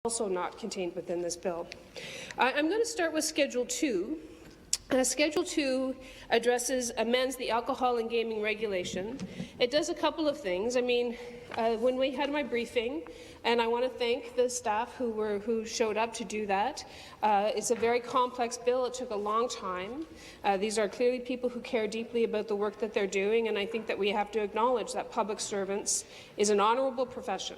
also not contained within this bill. I'm going to start with Schedule 2. Schedule 2 amends the alcohol and gaming regulation. It does a couple of things. I mean, when we had my briefing, and I want to thank the staff who showed up to do that. It's a very complex bill. It took a long time. These are clearly people who care deeply about the work that they're doing, and I think that we have to acknowledge that public servants is an honourable profession.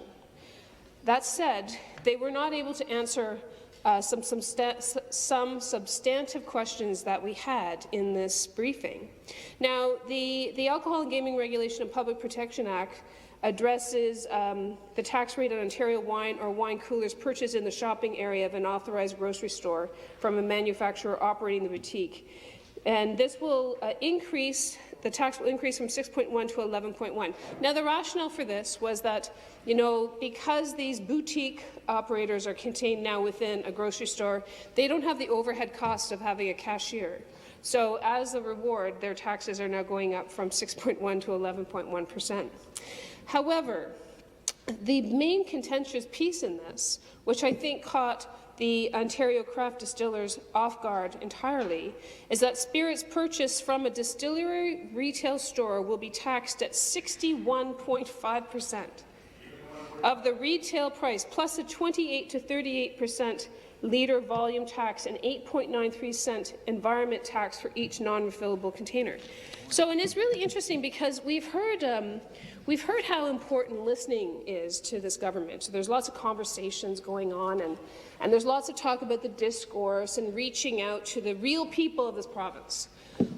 That said, they were not able to answer some substantive questions that we had in this briefing. Now, the Alcohol and Gaming Regulation and Public Protection Act addresses the tax rate on Ontario wine or wine coolers purchased in the shopping area of an authorized grocery store from a manufacturer operating the boutique. And this will the tax will increase from 6.1 to 11.1. Now, the rationale for this was that, because these boutique operators are contained now within a grocery store, they don't have the overhead cost of having a cashier. So, as a reward, their taxes are now going up from 6.1 to 11.1%. However, the main contentious piece in this, which I think caught the Ontario craft distillers off guard entirely, is that spirits purchased from a distillery retail store will be taxed at 61.5% of the retail price, plus a 28 to 38% litre volume tax and 8.93-cent environment tax for each non-refillable container. So, and it's really interesting because we've heard how important listening is to this government. So there's lots of conversations going on, and there's lots of talk about the discourse and reaching out to the real people of this province.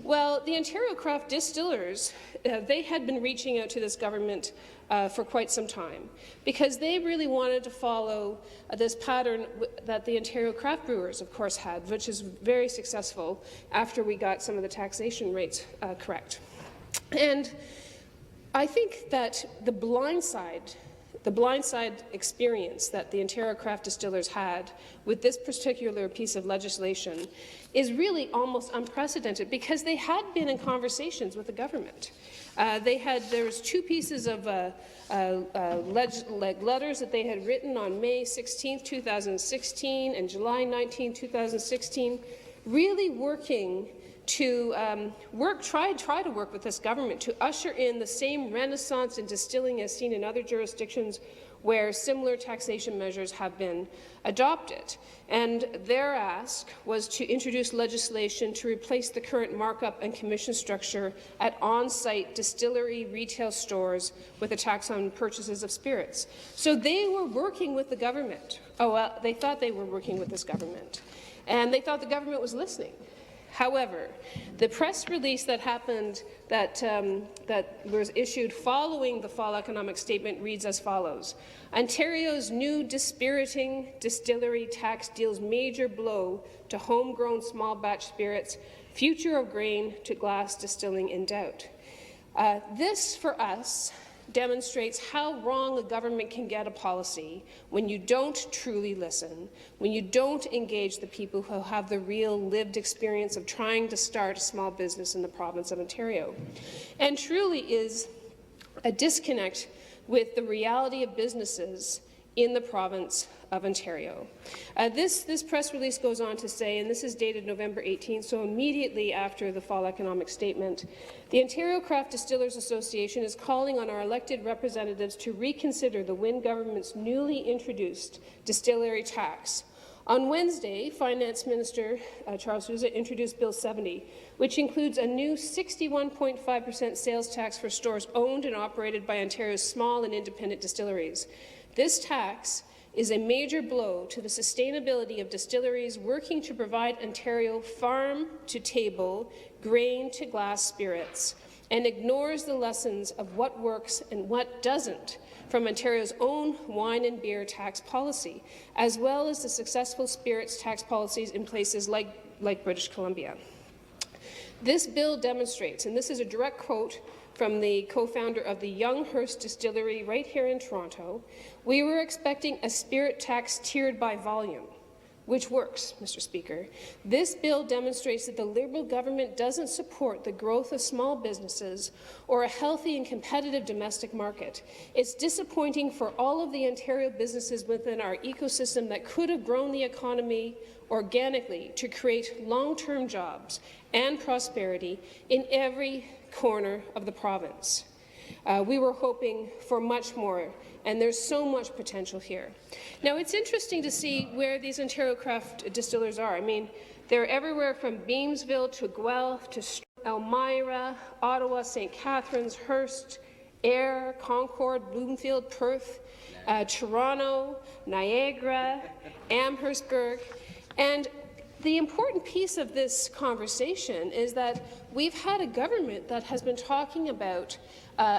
Well, the Ontario craft distillers, they had been reaching out to this government for quite some time because they really wanted to follow this pattern that the Ontario craft brewers, of course, had, which is very successful after we got some of the taxation rates correct. And I think that the blindside experience that the Ontario craft distillers had with this particular piece of legislation is really almost unprecedented because they had been in conversations with the government. There was two pieces of letters that they had written on May 16, 2016 and July 19, 2016, really working to try to work with this government to usher in the same renaissance in distilling as seen in other jurisdictions where similar taxation measures have been adopted. And their ask was to introduce legislation to replace the current markup and commission structure at on-site distillery retail stores with a tax on purchases of spirits. So they were working with the government. Oh, well, they thought they were working with this government. And they thought the government was listening. However, the press release that happened that was issued following the fall economic statement reads as follows. Ontario's new dispiriting distillery tax deals major blow to homegrown small batch spirits, future of grain to glass distilling in doubt. This, for us, demonstrates how wrong a government can get a policy when you don't truly listen, when you don't engage the people who have the real lived experience of trying to start a small business in the province of Ontario. And truly is a disconnect with the reality of businesses in the province of Ontario. This press release goes on to say, and this is dated November 18, so immediately after the fall economic statement, the Ontario Craft Distillers Association is calling on our elected representatives to reconsider the Wynne government's newly introduced distillery tax. On Wednesday, Finance Minister Charles Sousa introduced Bill 70, which includes a new 61.5% sales tax for stores owned and operated by Ontario's small and independent distilleries. This tax is a major blow to the sustainability of distilleries working to provide Ontario farm-to-table, grain-to-glass spirits, and ignores the lessons of what works and what doesn't from Ontario's own wine and beer tax policy, as well as the successful spirits tax policies in places like British Columbia. This bill demonstrates, and this is a direct quote from the co-founder of the Younghurst Distillery right here in Toronto, we were expecting a spirit tax tiered by volume, which works, Mr. Speaker. This bill demonstrates that the Liberal government doesn't support the growth of small businesses or a healthy and competitive domestic market. It's disappointing for all of the Ontario businesses within our ecosystem that could have grown the economy organically to create long-term jobs and prosperity in every corner of the province. We were hoping for much more, and there's so much potential here. Now, it's interesting to see where these Ontario craft distillers are. I mean, they're everywhere from Beamsville to Guelph to Elmira, Ottawa, St. Catharines, Hearst, Ayr, Concord, Bloomfield, Perth, Toronto, Niagara, Amherstburg. And the important piece of this conversation is that we've had a government that has been talking about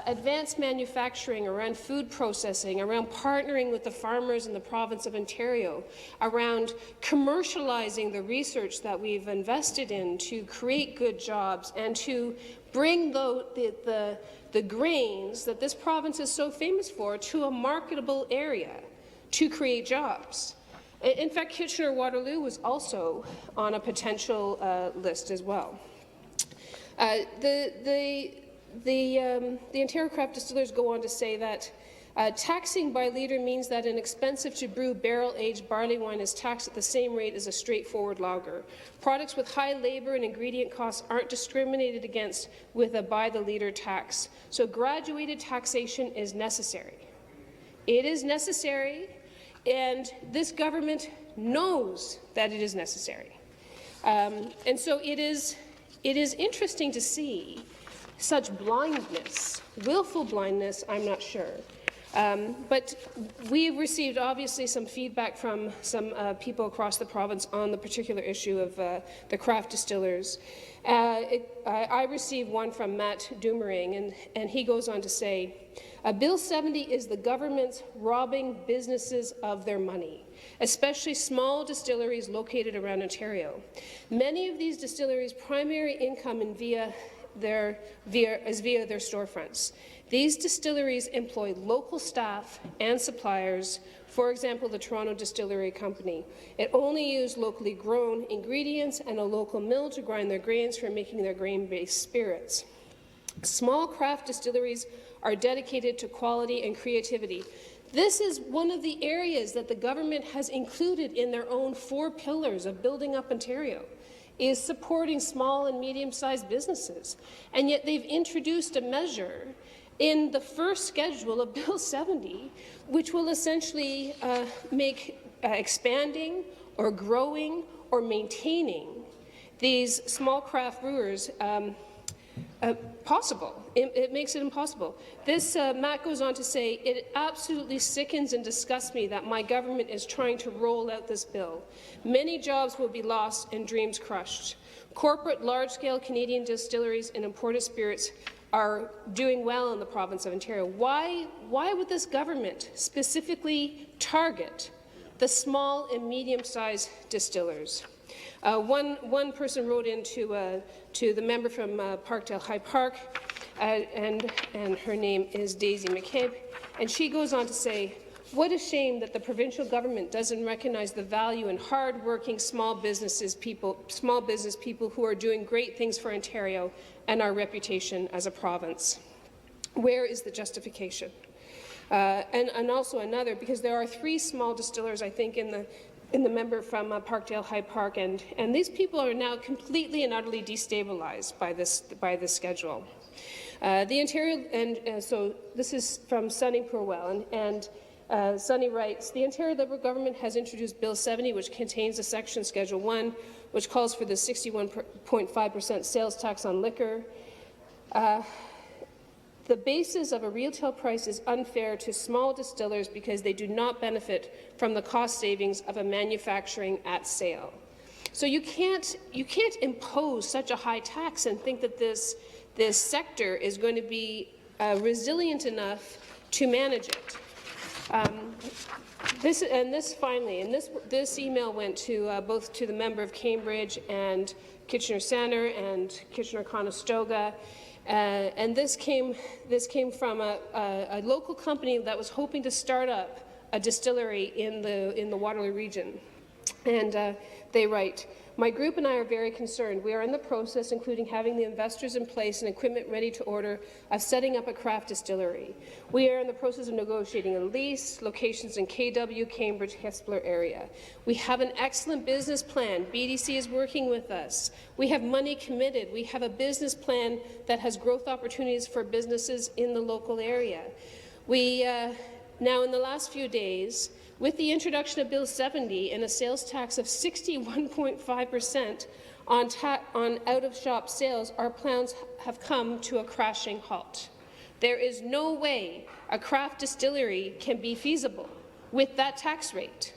advanced manufacturing, around food processing, around partnering with the farmers in the province of Ontario, around commercializing the research that we've invested in to create good jobs and to bring the grains that this province is so famous for to a marketable area to create jobs. In fact, Kitchener-Waterloo was also on a potential list as well. The Ontario Craft Distillers go on to say that taxing by litre means that an expensive-to-brew barrel-aged barley wine is taxed at the same rate as a straightforward lager. Products with high labour and ingredient costs aren't discriminated against with a by-the-litre tax, so graduated taxation is necessary. It is necessary, and this government knows that it is necessary. And so it is interesting to see such blindness, willful blindness, I'm not sure. But we've received, obviously, some feedback from some people across the province on the particular issue of the craft distillers. I received one from Matt Dumering, and he goes on to say, Bill 70 is the government's robbing businesses of their money, especially small distilleries located around Ontario. Many of these distilleries' primary income is via their storefronts. These distilleries employ local staff and suppliers, for example, the Toronto Distillery Company. It only uses locally grown ingredients and a local mill to grind their grains for making their grain-based spirits. Small craft distilleries are dedicated to quality and creativity. This is one of the areas that the government has included in their own 4 pillars of building up Ontario, is supporting small and medium-sized businesses. And yet they've introduced a measure in the first schedule of Bill 70, which will essentially make expanding or growing or maintaining these small craft brewers possible. It makes it impossible. This, Matt goes on to say, it absolutely sickens and disgusts me that my government is trying to roll out this bill. Many jobs will be lost and dreams crushed. Corporate, large-scale Canadian distilleries and imported spirits are doing well in the province of Ontario. Why would this government specifically target the small and medium-sized distillers? One person wrote in to the member from Parkdale High Park, and her name is Daisy McCabe, and she goes on to say, what a shame that the provincial government doesn't recognize the value in hard-working small business people who are doing great things for Ontario and our reputation as a province. Where is the justification? And also another, because there are 3 small distillers, I think, in the member from Parkdale High Park, and these people are now completely and utterly destabilized by this schedule. The Ontario, and so this is from Sunny Purwell, and Sunny writes, the Ontario Liberal government has introduced Bill 70, which contains a section, Schedule 1, which calls for the 61.5% sales tax on liquor. The basis of a retail price is unfair to small distillers because they do not benefit from the cost savings of a manufacturing at sale. So you can't impose such a high tax and think that this sector is going to be resilient enough to manage it. This email went to both to the member of Cambridge and Kitchener Centre and Kitchener-Conestoga. And this came from a local company that was hoping to start up a distillery in the Waterloo region. And they write, "My group and I are very concerned. We are in the process, including having the investors in place and equipment ready to order, of setting up a craft distillery. We are in the process of negotiating a lease, locations in KW, Cambridge, Hespeler area. We have an excellent business plan. BDC is working with us. We have money committed. We have a business plan that has growth opportunities for businesses in the local area. Now, in the last few days, with the introduction of Bill 70 and a sales tax of 61.5% on out-of-shop sales, our plans have come to a crashing halt. There is no way a craft distillery can be feasible with that tax rate.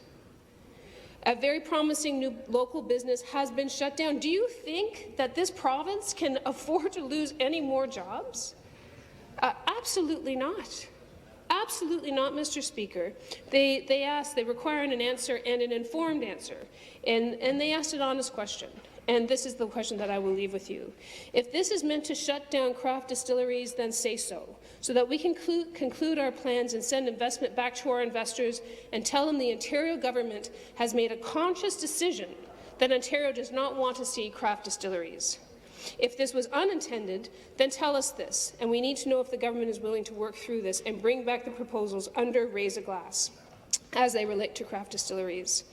A very promising new local business has been shut down. Do you think that this province can afford to lose any more jobs? Absolutely not. Absolutely not, Mr. Speaker. They require an answer and an informed answer, and they asked an honest question. And this is the question that I will leave with you. If this is meant to shut down craft distilleries, then say so that we can conclude our plans and send investment back to our investors and tell them the Ontario government has made a conscious decision that Ontario does not want to see craft distilleries. If this was unintended, then tell us this, and we need to know if the government is willing to work through this and bring back the proposals under Raise a Glass as they relate to craft distilleries.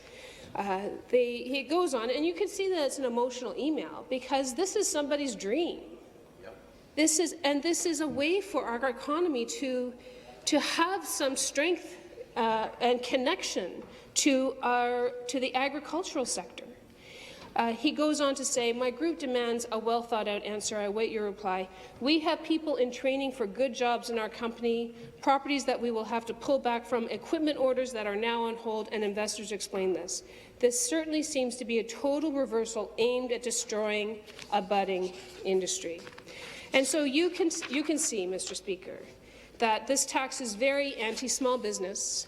He goes on, and you can see that it's an emotional email because this is somebody's dream. Yep. This is a way for our economy to have some strength and connection to the agricultural sector. He goes on to say, "My group demands a well-thought-out answer. I await your reply. We have people in training for good jobs in our company, properties that we will have to pull back from, equipment orders that are now on hold, and investors explain this. This certainly seems to be a total reversal aimed at destroying a budding industry." And so you can see, Mr. Speaker, that this tax is very anti-small business.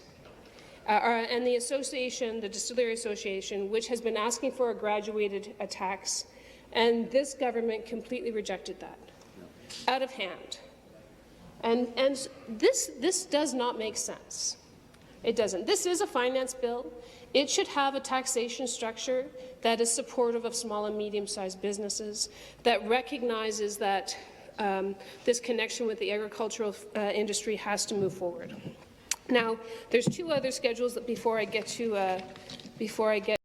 And the association, the Distillery Association, which has been asking for a graduated tax, and this government completely rejected that, out of hand. And this does not make sense. It doesn't. This is a finance bill. It should have a taxation structure that is supportive of small and medium-sized businesses, that recognizes that this connection with the agricultural industry has to move forward. Now, there's two other schedules that before I get